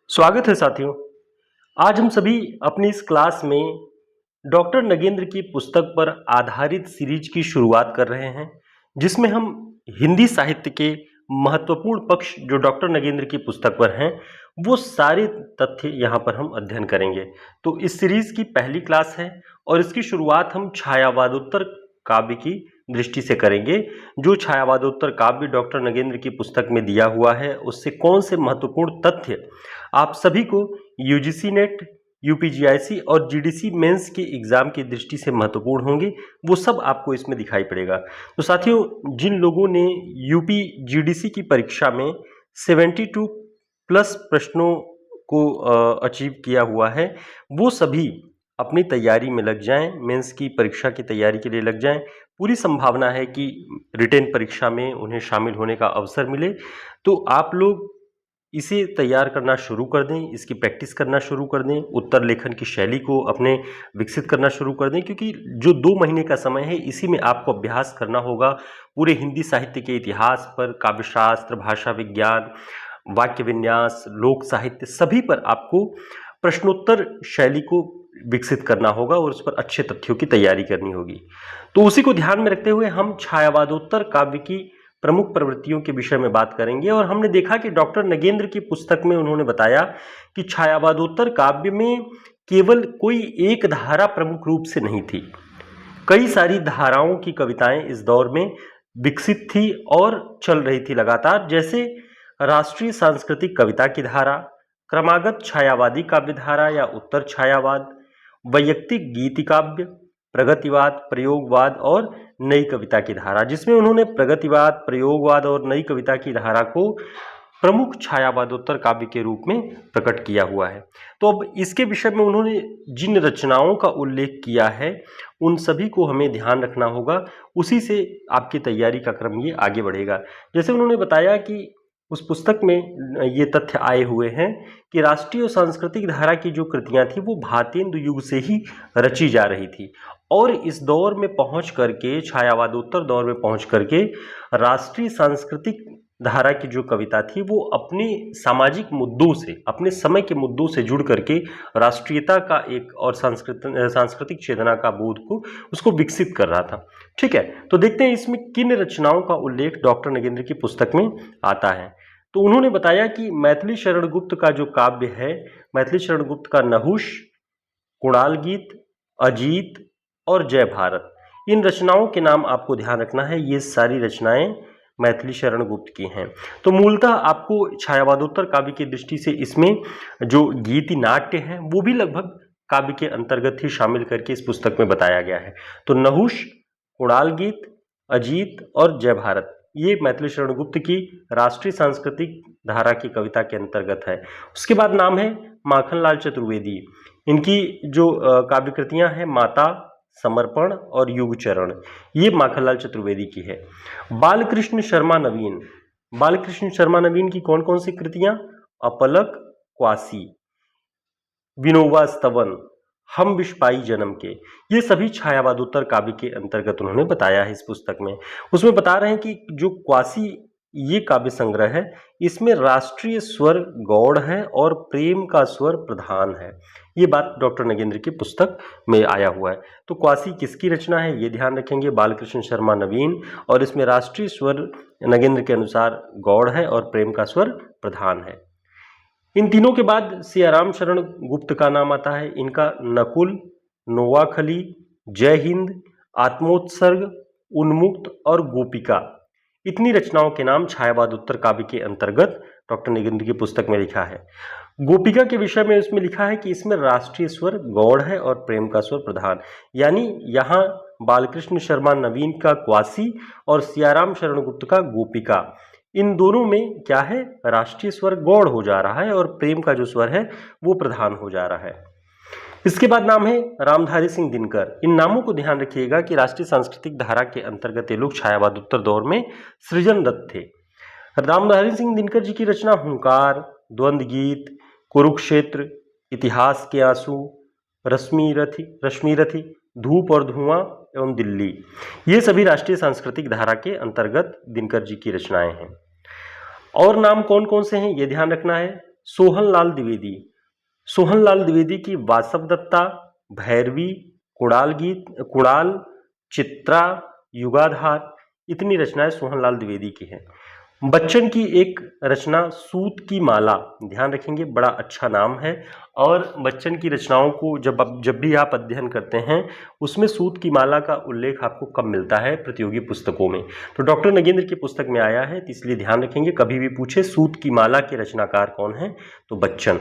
स्वागत है साथियों। आज हम सभी अपनी इस क्लास में डॉक्टर नगेंद्र की पुस्तक पर आधारित सीरीज की शुरुआत कर रहे हैं, जिसमें हम हिंदी साहित्य के महत्वपूर्ण पक्ष जो डॉक्टर नगेंद्र की पुस्तक पर हैं, वो सारे तथ्य यहाँ पर हम अध्ययन करेंगे। तो इस सीरीज की पहली क्लास है और इसकी शुरुआत हम छायावादोत्तर काव्य की दृष्टि से करेंगे। जो छायावादोत्तर काव्य डॉक्टर नगेंद्र की पुस्तक में दिया हुआ है, उससे कौन से महत्वपूर्ण तथ्य आप सभी को यूजीसी नेट, यूपीजीआईसी और जीडीसी मेंस के एग्जाम की दृष्टि से महत्वपूर्ण होंगे, वो सब आपको इसमें दिखाई पड़ेगा। तो साथियों, जिन लोगों ने यूपी जीडीसी की परीक्षा में 72 प्लस प्रश्नों को अचीव किया हुआ है, वो सभी अपनी तैयारी में लग जाएं, मेंस की परीक्षा की तैयारी के लिए लग जाएं। पूरी संभावना है कि रिटेन परीक्षा में उन्हें शामिल होने का अवसर मिले। तो आप लोग इसे तैयार करना शुरू कर दें, इसकी प्रैक्टिस करना शुरू कर दें, उत्तर लेखन की शैली को अपने विकसित करना शुरू कर दें, क्योंकि जो 2 महीने का समय है, इसी में आपको अभ्यास करना होगा पूरे हिंदी साहित्य के इतिहास पर, काव्यशास्त्र, भाषा विज्ञान, वाक्य विन्यास, लोक साहित्य, सभी पर आपको प्रश्नोत्तर शैली को विकसित करना होगा और उस पर अच्छे तथ्यों की तैयारी करनी होगी। तो उसी को ध्यान में रखते हुए हम छायावादोत्तर काव्य की प्रमुख प्रवृत्तियों के विषय में बात करेंगे। और हमने देखा कि डॉक्टर नगेंद्र की पुस्तक में उन्होंने बताया कि छायावादोत्तर काव्य में केवल कोई एक धारा प्रमुख रूप से नहीं थी, कई सारी धाराओं की कविताएं इस दौर में विकसित थी और चल रही थी लगातार, जैसे राष्ट्रीय सांस्कृतिक कविता की धारा, क्रमागत छायावादी काव्य धारा या उत्तर छायावाद, वैयक्तिक गीति काव्य, प्रगतिवाद, प्रयोगवाद और नई कविता की धारा, जिसमें उन्होंने प्रगतिवाद, प्रयोगवाद और नई कविता की धारा को प्रमुख छायावादोत्तर काव्य के रूप में प्रकट किया हुआ है। तो अब इसके विषय में उन्होंने जिन रचनाओं का उल्लेख किया है, उन सभी को हमें ध्यान रखना होगा, उसी से आपकी तैयारी का क्रम ये आगे बढ़ेगा। जैसे उन्होंने बताया कि उस पुस्तक में ये तथ्य आए हुए हैं कि राष्ट्रीय और सांस्कृतिक धारा की जो कृतियां थी, वो भारतेंदु युग से ही रची जा रही थी और इस दौर में पहुंच करके, छायावादोत्तर दौर में पहुंच करके, राष्ट्रीय सांस्कृतिक धारा की जो कविता थी, वो अपने सामाजिक मुद्दों से, अपने समय के मुद्दों से जुड़ करके राष्ट्रीयता का एक और सांस्कृतिक चेतना का बोध को उसको विकसित कर रहा था। ठीक है, तो देखते हैं इसमें किन रचनाओं का उल्लेख डॉक्टर नगेंद्र की पुस्तक में आता है। तो उन्होंने बताया कि मैथिली शरण गुप्त का जो काव्य है, मैथिली शरण गुप्त का नहुष, कुणाल गीत, अजीत और जय भारत, इन रचनाओं के नाम आपको ध्यान रखना है। ये सारी रचनाएं मैथिली शरण गुप्त की हैं। तो मूलतः आपको छायावादोत्तर काव्य की दृष्टि से इसमें जो गीति नाट्य हैं, वो भी लगभग काव्य के अंतर्गत ही शामिल करके इस पुस्तक में बताया गया है। तो नहुष, कुणाल गीत, अजीत और जय भारत, ये मैथिली शरण गुप्त की राष्ट्रीय सांस्कृतिक धारा की कविता के अंतर्गत है। उसके बाद नाम है माखनलाल चतुर्वेदी। इनकी जो काव्य कृतियां हैं, माता, समर्पण और युगचरण, ये माखनलाल चतुर्वेदी की है। बालकृष्ण शर्मा नवीन, बालकृष्ण शर्मा नवीन की कौन कौन सी कृतियां? अपलक, क्वासी, विनोबा स्तवन, हम विश्व जन्म के, ये सभी छायावादोत्तर काव्य के अंतर्गत उन्होंने बताया है इस पुस्तक में। उसमें बता रहे हैं कि जो क्वासी ये काव्य संग्रह है, इसमें राष्ट्रीय स्वर गौड़ है और प्रेम का स्वर प्रधान है। ये बात डॉक्टर नगेंद्र की पुस्तक में आया हुआ है। तो क्वासी किसकी रचना है, ये ध्यान रखेंगे, बालकृष्ण शर्मा नवीन, और इसमें राष्ट्रीय स्वर नगेंद्र के अनुसार गौड़ है और प्रेम का स्वर प्रधान है। इन तीनों के बाद सियाराम शरण गुप्त का नाम आता है। इनका नकुल, नोवाखली, जय हिंद, आत्मोत्सर्ग, उन्मुक्त और गोपिका, इतनी रचनाओं के नाम छायावादोत्तर काव्य के अंतर्गत डॉक्टर नगेंद्र की पुस्तक में लिखा है। गोपिका के विषय में उसमें लिखा है कि इसमें राष्ट्रीय स्वर गौड़ है और प्रेम का स्वर प्रधान, यानी यहाँ बालकृष्ण शर्मा नवीन का क्वासी और सियाराम शरण गुप्त का गोपिका, इन दोनों में क्या है, राष्ट्रीय स्वर गौड़ हो जा रहा है और प्रेम का जो स्वर है वो प्रधान हो जा रहा है। इसके बाद नाम है रामधारी सिंह दिनकर। इन नामों को ध्यान रखिएगा कि राष्ट्रीय सांस्कृतिक धारा के अंतर्गत ये लोग छायावादोत्तर दौर में सृजनरत थे। रामधारी सिंह दिनकर जी की रचना हुंकार, द्वंद्व गीत, कुरुक्षेत्र, इतिहास के आंसू, रश्मिरथी, धूप और धुआं एवं दिल्ली, ये सभी राष्ट्रीय सांस्कृतिक धारा के अंतर्गत दिनकर जी की रचनाएं हैं। और नाम कौन कौन से हैं, ये ध्यान रखना है। सोहनलाल द्विवेदी। सोहनलाल द्विवेदी की वासव दत्ता, भैरवी, कुणाल गीत, कुणाल, चित्रा, युगाधार, इतनी रचनाएं सोहनलाल द्विवेदी की हैं। बच्चन की एक रचना सूत की माला, ध्यान रखेंगे बड़ा अच्छा नाम है। और बच्चन की रचनाओं को जब भी आप अध्ययन करते हैं उसमें सूत की माला का उल्लेख आपको कब मिलता है, प्रतियोगी पुस्तकों में। तो डॉक्टर नगेंद्र की पुस्तक में आया है, तो इसलिए ध्यान रखेंगे कभी भी पूछे सूत की माला के रचनाकार कौन है, तो बच्चन।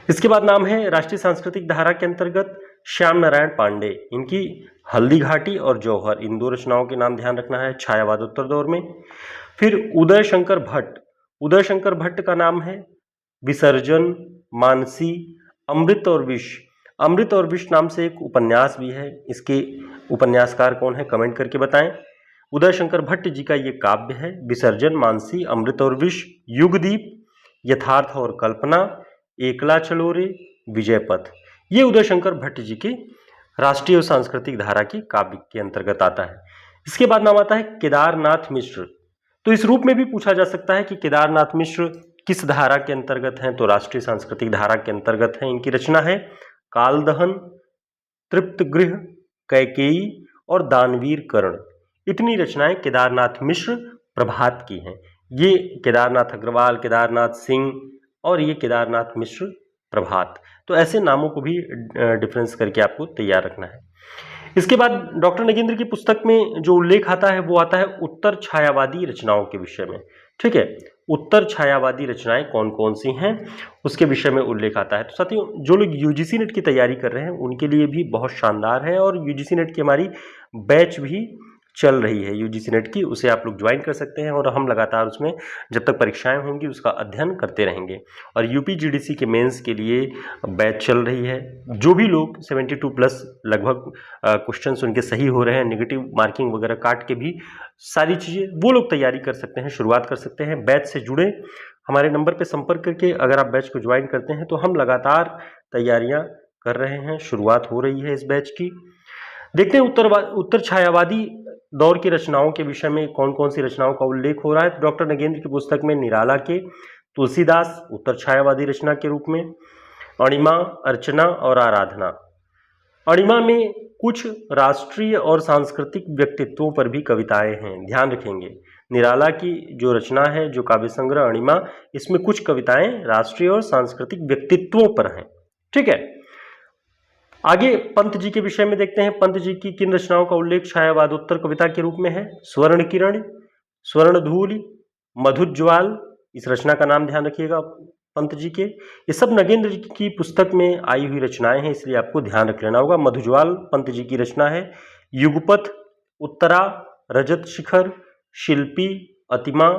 इसके बाद नाम है राष्ट्रीय सांस्कृतिक धारा के अंतर्गत श्याम नारायण पांडे। इनकी हल्दी घाटी और जौहर, इन दो रचनाओं के नाम ध्यान रखना है, छायावाद उत्तर दौर में। फिर उदय शंकर भट्ट। उदय शंकर भट्ट का नाम है विसर्जन, मानसी, अमृत और विष। अमृत और विष नाम से एक उपन्यास भी है, इसके उपन्यासकार कौन है कमेंट करके बताएं। उदय शंकर भट्ट जी का ये काव्य है विसर्जन, मानसी, अमृत और विष, युगदीप, यथार्थ और कल्पना, एकला चलो रे, विजय पथ। ये उदय शंकर भट्ट जी के राष्ट्रीय और सांस्कृतिक धारा की काव्य के अंतर्गत आता है। इसके बाद नाम आता है केदारनाथ मिश्र। तो इस रूप में भी पूछा जा सकता है कि केदारनाथ मिश्र किस धारा के अंतर्गत हैं, तो राष्ट्रीय सांस्कृतिक धारा के अंतर्गत हैं। इनकी रचना है कालदहन, तृप्तगृह, कैकेयी और दानवीर कर्ण। इतनी रचनाएं केदारनाथ मिश्र प्रभात की हैं। ये केदारनाथ अग्रवाल, केदारनाथ सिंह और ये केदारनाथ मिश्र प्रभात। तो ऐसे नामों को भी डिफरेंस करके आपको तैयार रखना है। इसके बाद डॉक्टर नगेंद्र की पुस्तक में जो उल्लेख आता है वो आता है उत्तर छायावादी रचनाओं के विषय में। ठीक है, उत्तर छायावादी रचनाएं कौन कौन सी हैं उसके विषय में उल्लेख आता है। तो साथियों, जो लोग यूजीसी नेट की तैयारी कर रहे हैं उनके लिए भी बहुत शानदार है, और यूजीसी नेट की हमारी बैच भी चल रही है यूजीसी नेट की, उसे आप लोग ज्वाइन कर सकते हैं और हम लगातार उसमें जब तक परीक्षाएं होंगी उसका अध्ययन करते रहेंगे। और यूपीजीडीसी के मेंस के लिए बैच चल रही है। जो भी लोग 72 प्लस लगभग क्वेश्चंस उनके सही हो रहे हैं, नेगेटिव मार्किंग वगैरह काट के भी सारी चीज़ें वो लोग तैयारी कर सकते हैं, शुरुआत कर सकते हैं। बैच से जुड़े हमारे नंबर पर संपर्क करके अगर आप बैच को ज्वाइन करते हैं तो हम लगातार तैयारियाँ कर रहे हैं, शुरुआत हो रही है इस बैच की। देखते हैं उत्तर छायावादी दौर की रचनाओं के विषय में कौन कौन सी रचनाओं का उल्लेख हो रहा है। तो डॉक्टर नगेंद्र की पुस्तक में निराला के तुलसीदास उत्तर छायावादी रचना के रूप में, अणिमा, अर्चना और आराधना। अणिमा में कुछ राष्ट्रीय और सांस्कृतिक व्यक्तित्वों पर भी कविताएं हैं, ध्यान रखेंगे। निराला की जो रचना है, जो काव्य संग्रह अणिमा, इसमें कुछ कविताएं राष्ट्रीय और सांस्कृतिक व्यक्तित्वों पर हैं। ठीक है, आगे पंत जी के विषय में देखते हैं। पंत जी की किन रचनाओं का उल्लेख छायावाद उत्तर कविता के रूप में है। स्वर्ण किरण, स्वर्णधूलि, मधुज्ज्वाल, इस रचना का नाम ध्यान रखिएगा पंत जी के। ये सब नगेंद्र जी की पुस्तक में आई हुई रचनाएं हैं, इसलिए आपको ध्यान रख लेना होगा। मधुज्ज्वाल पंत जी की रचना है। युगपथ, उत्तरा, रजत शिखर, शिल्पी, अतिमा,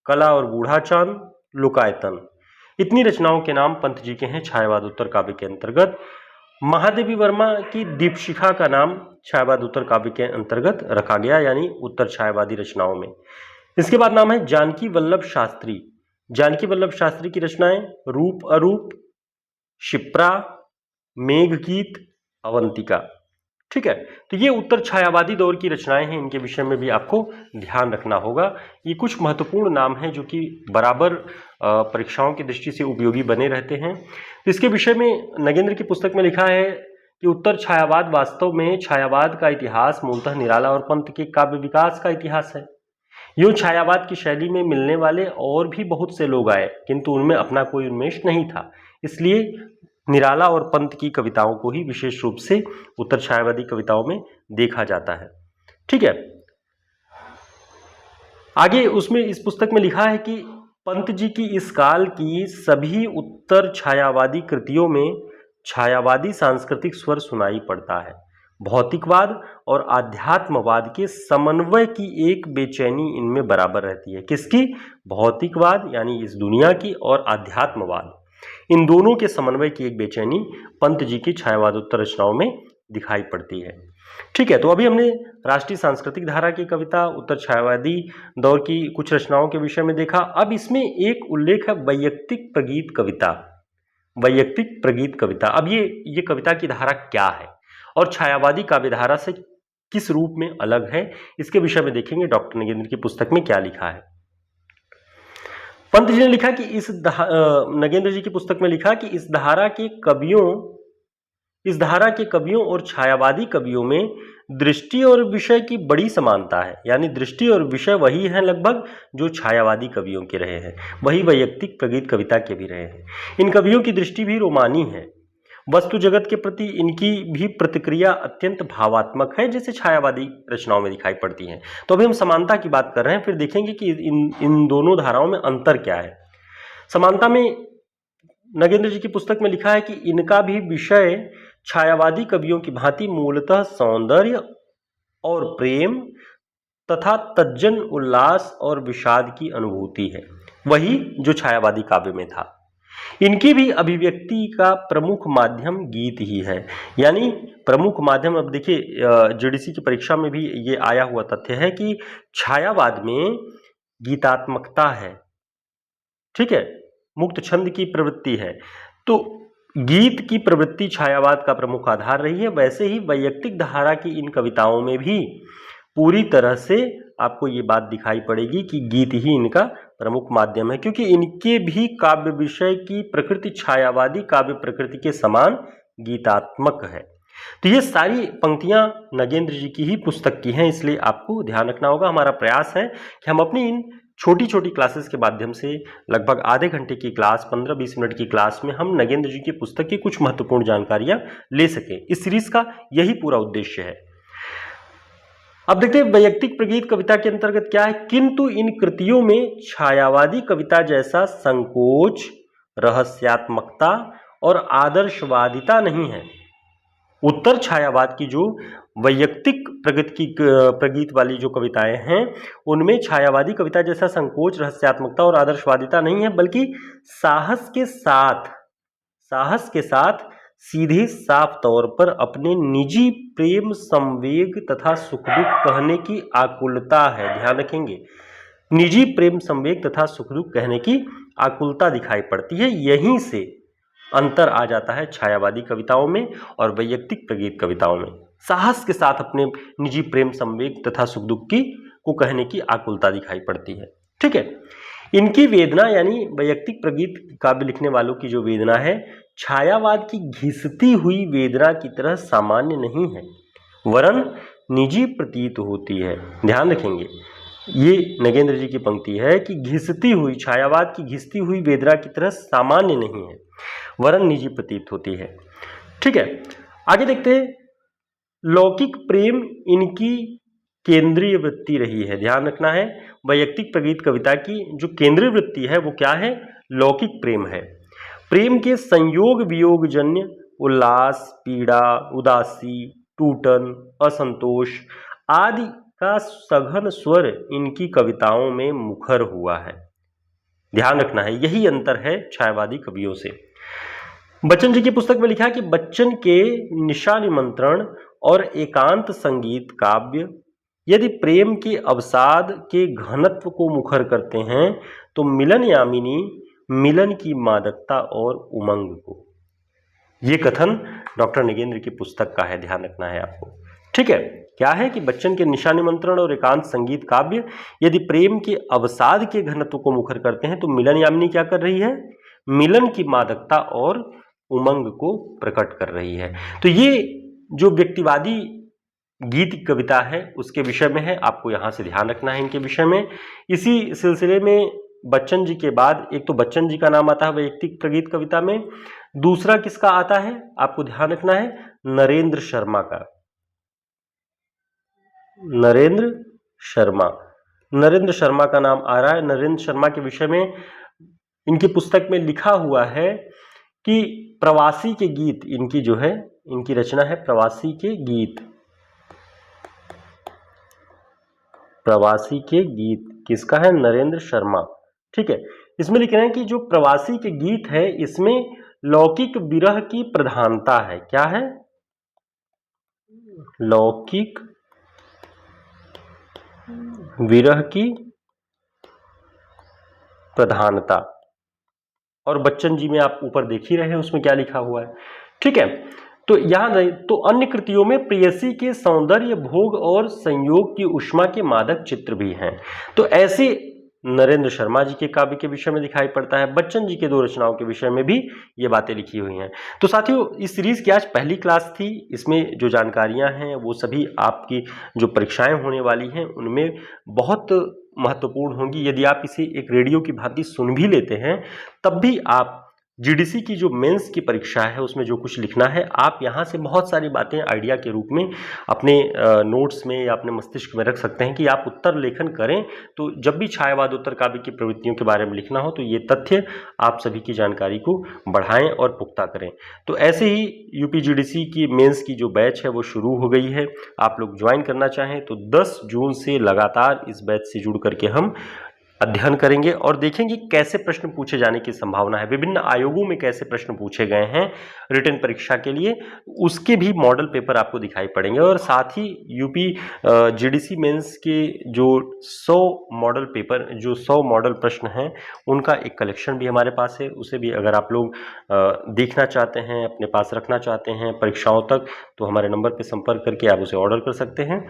कला और बूढ़ा चांद, लोकायतन, इतनी रचनाओं के नाम पंत जी के हैं छायावाद उत्तर काव्य के अंतर्गत। महादेवी वर्मा की दीपशिखा का नाम छायावाद उत्तर काव्य के अंतर्गत रखा गया, यानी उत्तर छायावादी रचनाओं में। इसके बाद नाम है जानकी वल्लभ शास्त्री। जानकी वल्लभ शास्त्री की रचनाएं रूप अरूप, शिप्रा, मेघगीत, अवंतिका। ठीक है, तो ये उत्तर छायावादी दौर की रचनाएं हैं, इनके विषय में भी आपको ध्यान रखना होगा। ये कुछ महत्वपूर्ण नाम हैं जो कि बराबर परीक्षाओं की दृष्टि से उपयोगी बने रहते हैं। तो इसके विषय में नगेंद्र की पुस्तक में लिखा है कि उत्तर छायावाद वास्तव में छायावाद का इतिहास मूलतः निराला और पंत के काव्य विकास का इतिहास है। यूं छायावाद की शैली में मिलने वाले और भी बहुत से लोग आए, किंतु उनमें अपना कोई उन्मेष नहीं था, इसलिए निराला और पंत की कविताओं को ही विशेष रूप से उत्तर छायावादी कविताओं में देखा जाता है। ठीक है, आगे उसमें इस पुस्तक में लिखा है कि पंत जी की इस काल की सभी उत्तर छायावादी कृतियों में छायावादी सांस्कृतिक स्वर सुनाई पड़ता है। भौतिकवाद और आध्यात्मवाद के समन्वय की एक बेचैनी इनमें बराबर रहती है। किसकी? भौतिकवाद यानी इस दुनिया की, और आध्यात्मवाद, इन दोनों के समन्वय की एक बेचैनी पंत जी की छायावाद उत्तर रचनाओं में दिखाई पड़ती है। ठीक है, तो अभी हमने राष्ट्रीय सांस्कृतिक धारा की कविता, उत्तर छायावादी दौर की कुछ रचनाओं के विषय में देखा। अब इसमें एक उल्लेख है वैयक्तिक प्रगीत कविता। वैयक्तिक प्रगीत कविता, अब ये कविता की धारा क्या है और छायावादी काव्य धारा से किस रूप में अलग है, इसके विषय में देखेंगे डॉक्टर नगेंद्र की पुस्तक में क्या लिखा है। पंत जी ने लिखा कि नगेंद्र जी की पुस्तक में लिखा कि इस धारा के कवियों और छायावादी कवियों में दृष्टि और विषय की बड़ी समानता है। यानी दृष्टि और विषय वही है लगभग जो छायावादी कवियों के रहे हैं, वही वैयक्तिक प्रगीत कविता के भी रहे हैं। इन कवियों की दृष्टि भी रोमानी है, वस्तु जगत के प्रति इनकी भी प्रतिक्रिया अत्यंत भावात्मक है, जैसे छायावादी रचनाओं में दिखाई पड़ती है। तो अभी हम समानता की बात कर रहे हैं, फिर देखेंगे कि इन दोनों धाराओं में अंतर क्या है। समानता में नगेंद्र जी की पुस्तक में लिखा है कि इनका भी विषय छायावादी कवियों की भांति मूलतः सौंदर्य और प्रेम तथा तज्जन उल्लास और विषाद की अनुभूति है, वही जो छायावादी काव्य में था। इनकी भी अभिव्यक्ति का प्रमुख माध्यम गीत ही है। यानी प्रमुख माध्यम, अब देखिए जीडीसी की परीक्षा में भी ये आया हुआ तथ्य है कि छायावाद में गीतात्मकता है, ठीक है, मुक्त छंद की प्रवृत्ति है। तो गीत की प्रवृत्ति छायावाद का प्रमुख आधार रही है। वैसे ही वैयक्तिक धारा की इन कविताओं में भी पूरी तरह से आपको ये बात दिखाई पड़ेगी कि गीत ही इनका प्रमुख माध्यम है, क्योंकि इनके भी काव्य विषय की प्रकृति छायावादी काव्य प्रकृति के समान गीतात्मक है। तो ये सारी पंक्तियां नगेंद्र जी की ही पुस्तक की हैं, इसलिए आपको ध्यान रखना होगा। हमारा प्रयास है कि हम अपनी इन छोटी छोटी क्लासेस के माध्यम से लगभग आधे घंटे की क्लास, 15-20 मिनट की क्लास में हम नगेंद्र जी की पुस्तक की कुछ महत्वपूर्ण जानकारियां ले सकें। इस सीरीज का यही पूरा उद्देश्य है। अब देखते हैं वैयक्तिक प्रगीत कविता के अंतर्गत क्या है। किंतु इन कृतियों में छायावादी कविता जैसा संकोच, रहस्यात्मकता और आदर्शवादिता नहीं है। उत्तर छायावाद की जो वैयक्तिक प्रगीत वाली जो कविताएं हैं, उनमें छायावादी कविता जैसा संकोच, रहस्यात्मकता और आदर्शवादिता नहीं है, बल्कि साहस के साथ सीधे साफ तौर पर अपने निजी प्रेम, संवेग तथा सुख दुख कहने की आकुलता है। ध्यान रखेंगे, निजी प्रेम, संवेग तथा सुख दुख कहने की आकुलता दिखाई पड़ती है। यहीं से अंतर आ जाता है छायावादी कविताओं में और वैयक्तिक प्रगीत कविताओं में। साहस के साथ अपने निजी प्रेम, संवेग तथा सुख दुख को कहने की आकुलता दिखाई पड़ती है, ठीक है। इनकी वेदना, यानी वैयक्तिक प्रगीत काव्य लिखने वालों की जो वेदना है, छायावाद की घिसती हुई वेदना की तरह सामान्य नहीं है, वरन निजी प्रतीत होती है। ध्यान रखेंगे, ये नगेंद्र जी की पंक्ति है कि घिसती हुई, छायावाद की घिसती हुई वेदना की तरह सामान्य नहीं है, वरन निजी प्रतीत होती है, ठीक है। आगे देखते हैं, लौकिक प्रेम इनकी केंद्रीय वृत्ति रही है। ध्यान रखना है, वैयक्तिक प्रगीत कविता की जो केंद्रीय वृत्ति है वो क्या है? लौकिक प्रेम है। प्रेम के संयोग वियोग जन्य उल्लास, पीड़ा, उदासी, टूटन, असंतोष आदि का सघन स्वर इनकी कविताओं में मुखर हुआ है। ध्यान रखना है, यही अंतर है छायावादी कवियों से। बच्चन जी की पुस्तक में लिखा है कि बच्चन के निशा निमंत्रण और एकांत संगीत काव्य यदि प्रेम के अवसाद के घनत्व को मुखर करते हैं तो मिलन यामिनी मिलन की मादकता और उमंग को। यह कथन डॉक्टर नगेंद्र की पुस्तक का है, ध्यान रखना है आपको, ठीक है। क्या है कि बच्चन के निशा निमंत्रण और एकांत संगीत काव्य यदि प्रेम के अवसाद के घनत्व को मुखर करते हैं तो मिलन यामिनी क्या कर रही है? मिलन की मादकता और उमंग को प्रकट कर रही है। तो ये जो व्यक्तिवादी गीत कविता है उसके विषय में है, आपको यहां से ध्यान रखना है इनके विषय में। इसी सिलसिले में बच्चन जी के बाद एक तो बच्चन जी का नाम आता है वैयक्तिक प्रगीत कविता में, दूसरा किसका आता है आपको ध्यान रखना है? नरेंद्र शर्मा का। नरेंद्र शर्मा का नाम आ रहा है। नरेंद्र शर्मा के विषय में इनकी पुस्तक में लिखा हुआ है कि प्रवासी के गीत, इनकी जो है इनकी रचना है प्रवासी के गीत। प्रवासी के गीत किसका है? नरेंद्र शर्मा, ठीक है। इसमें लिख रहे हैं कि जो प्रवासी के गीत है इसमें लौकिक विरह की प्रधानता है। क्या है? लौकिक विरह की प्रधानता। और बच्चन जी में आप ऊपर देख ही रहे हैं उसमें क्या लिखा हुआ है, ठीक है। तो यहां तो अन्य कृतियों में प्रेयसी के सौंदर्य, भोग और संयोग की उष्मा के मादक चित्र भी हैं। तो ऐसे नरेंद्र शर्मा जी के काव्य के विषय में दिखाई पड़ता है, बच्चन जी के 2 रचनाओं के विषय में भी ये बातें लिखी हुई हैं। तो साथियों, इस सीरीज की आज पहली क्लास थी। इसमें जो जानकारियां हैं वो सभी आपकी जो परीक्षाएं होने वाली हैं उनमें बहुत महत्वपूर्ण होंगी। यदि आप इसे एक रेडियो की भांति सुन भी लेते हैं तब भी आप जीडीसी की जो मेंस की परीक्षा है उसमें जो कुछ लिखना है, आप यहाँ से बहुत सारी बातें आइडिया के रूप में अपने नोट्स में या अपने मस्तिष्क में रख सकते हैं कि आप उत्तर लेखन करें तो जब भी छायावाद उत्तर काव्य की प्रवृत्तियों के बारे में लिखना हो तो ये तथ्य आप सभी की जानकारी को बढ़ाएं और पुख्ता करें। तो ऐसे ही यूपी जीडीसी की मेंस की जो बैच है वो शुरू हो गई है। आप लोग ज्वाइन करना चाहें तो 10 जून से लगातार इस बैच से जुड़ करके हम अध्ययन करेंगे और देखेंगे कैसे प्रश्न पूछे जाने की संभावना है, विभिन्न आयोगों में कैसे प्रश्न पूछे गए हैं रिटन परीक्षा के लिए, उसके भी मॉडल पेपर आपको दिखाई पड़ेंगे। और साथ ही यूपी जीडीसी मेंस के जो 100 मॉडल पेपर, जो 100 मॉडल प्रश्न हैं उनका एक कलेक्शन भी हमारे पास है। उसे भी अगर आप लोग देखना चाहते हैं, अपने पास रखना चाहते हैं परीक्षाओं तक, तो हमारे नंबर पर संपर्क करके आप उसे ऑर्डर कर सकते हैं।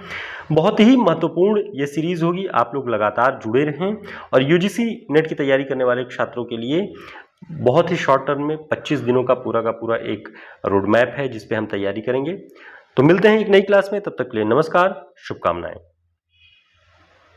बहुत ही महत्वपूर्ण ये सीरीज होगी, आप लोग लगातार जुड़े रहें। और यूजीसी नेट की तैयारी करने वाले छात्रों के लिए बहुत ही शॉर्ट टर्म में 25 दिनों का पूरा एक रोड मैप है जिस पे हम तैयारी करेंगे। तो मिलते हैं एक नई क्लास में, तब तक के लिए नमस्कार, शुभकामनाएं।